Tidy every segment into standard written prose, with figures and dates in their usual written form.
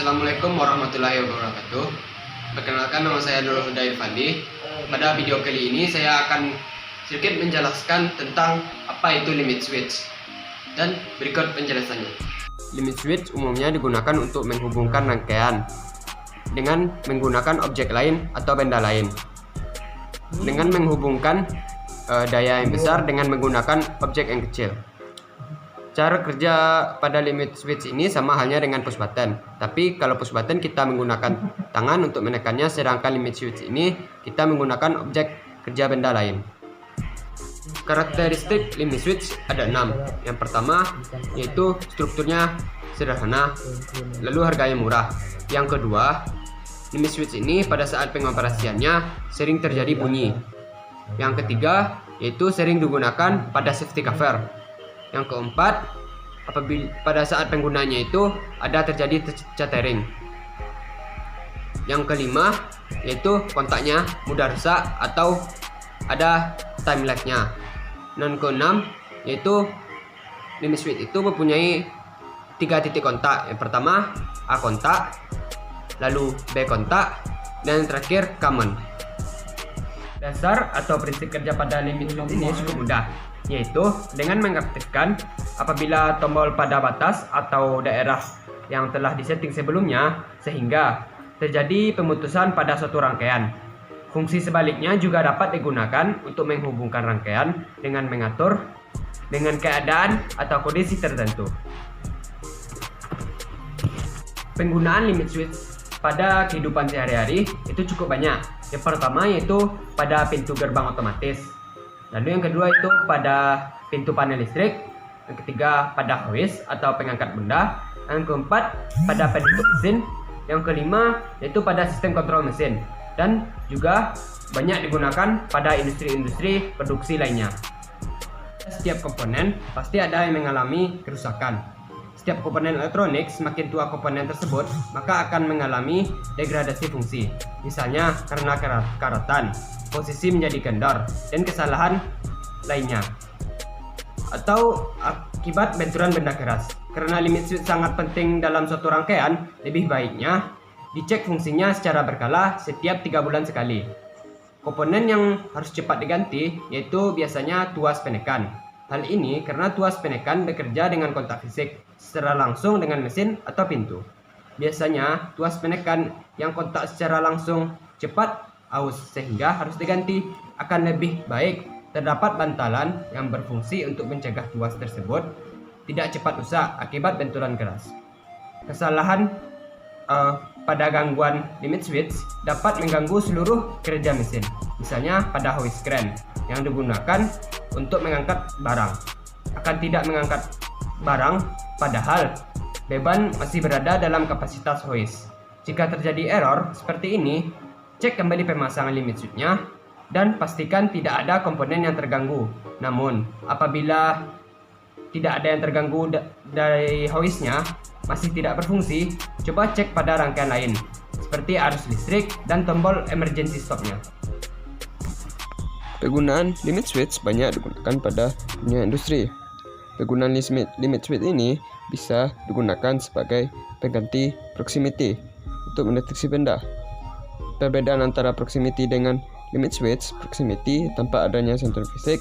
Assalamualaikum warahmatullahi wabarakatuh. Perkenalkan, nama saya Nurul Huda Irfandi. Pada video kali ini saya akan sedikit menjelaskan tentang apa itu limit switch dan berikut penjelasannya. Limit switch umumnya digunakan untuk menghubungkan rangkaian dengan menggunakan objek lain atau benda lain, dengan menghubungkan daya yang besar dengan menggunakan objek yang kecil. Cara kerja pada limit switch ini sama halnya dengan push button, tapi kalau push button kita menggunakan tangan untuk menekannya, sedangkan limit switch ini kita menggunakan objek kerja benda lain. Karakteristik limit switch ada 6. Yang pertama yaitu strukturnya sederhana, lalu harganya murah. Yang kedua, limit switch ini pada saat pengoperasiannya sering terjadi bunyi. Yang ketiga yaitu sering digunakan pada safety cover. Yang keempat, apabila pada saat penggunaannya itu ada terjadi tethering. Yang kelima, yaitu kontaknya mudah rusak atau ada time lag-nya. Dan keenam, yaitu limit switch itu mempunyai 3 titik kontak. Yang pertama A kontak, lalu B kontak, dan yang terakhir common. Dasar atau prinsip kerja pada limit switch ini cukup mudah, yaitu dengan mengaktifkan apabila tombol pada batas atau daerah yang telah disetting sebelumnya sehingga terjadi pemutusan pada suatu rangkaian. Fungsi sebaliknya juga dapat digunakan untuk menghubungkan rangkaian dengan mengatur dengan keadaan atau kondisi tertentu. Penggunaan limit switch pada kehidupan sehari-hari itu cukup banyak. Yang pertama yaitu pada pintu gerbang otomatis. Lalu yang kedua itu pada pintu panel listrik. Yang ketiga pada hoist atau pengangkat benda. Yang keempat pada penutup mesin. Yang kelima yaitu pada sistem kontrol mesin. Dan juga banyak digunakan pada industri-industri produksi lainnya. Setiap komponen pasti ada yang mengalami kerusakan. Setiap komponen elektronik, semakin tua komponen tersebut, maka akan mengalami degradasi fungsi. Misalnya karena karatan, posisi menjadi kendor, dan kesalahan lainnya. Atau akibat benturan benda keras. Karena limit switch sangat penting dalam suatu rangkaian, lebih baiknya dicek fungsinya secara berkala setiap 3 bulan sekali. Komponen yang harus cepat diganti yaitu biasanya tuas penekan. Hal ini karena tuas penekan bekerja dengan kontak fisik secara langsung dengan mesin atau pintu. Biasanya tuas penekan yang kontak secara langsung cepat aus sehingga harus diganti. Akan lebih baik terdapat bantalan yang berfungsi untuk mencegah tuas tersebut tidak cepat rusak akibat benturan keras. Kesalahan pada gangguan limit switch dapat mengganggu seluruh kerja mesin. Misalnya pada hoist crane yang digunakan untuk mengangkat barang akan tidak mengangkat barang padahal beban masih berada dalam kapasitas hoist. Jika terjadi error seperti ini, cek kembali pemasangan limit switch-nya dan pastikan tidak ada komponen yang terganggu. Namun, apabila tidak ada yang terganggu dari hoist-nya masih tidak berfungsi, coba cek pada rangkaian lain seperti arus listrik dan tombol emergency stop-nya. Penggunaan limit switch banyak digunakan pada dunia industri. Penggunaan limit switch ini bisa digunakan sebagai pengganti proximity untuk mendeteksi benda. Perbedaan antara proximity dengan limit switch: proximity tanpa adanya sentuhan fisik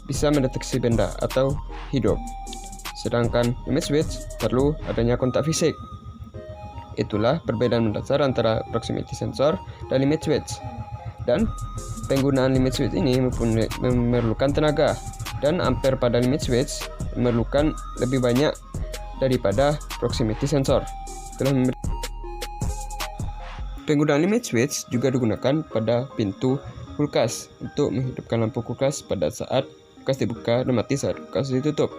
bisa mendeteksi benda atau hidup, sedangkan limit switch perlu adanya kontak fisik. Itulah perbedaan mendasar antara proximity sensor dan limit switch. Dan penggunaan limit switch ini memerlukan tenaga, dan ampere pada limit switch memerlukan lebih banyak daripada proximity sensor. Penggunaan limit switch juga digunakan pada pintu kulkas untuk menghidupkan lampu kulkas pada saat kulkas dibuka dan mati saat kulkas ditutup.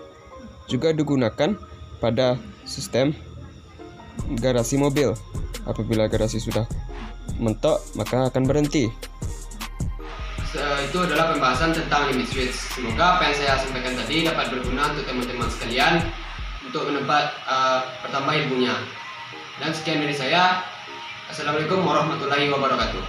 Juga digunakan pada sistem garasi mobil. Apabila garasi sudah mentok, maka akan berhenti. Itu adalah pembahasan tentang limit switch. Semoga apa yang saya sampaikan tadi dapat berguna untuk teman-teman sekalian untuk bertambah ilmunya. Dan sekian dari saya. Assalamualaikum warahmatullahi wabarakatuh.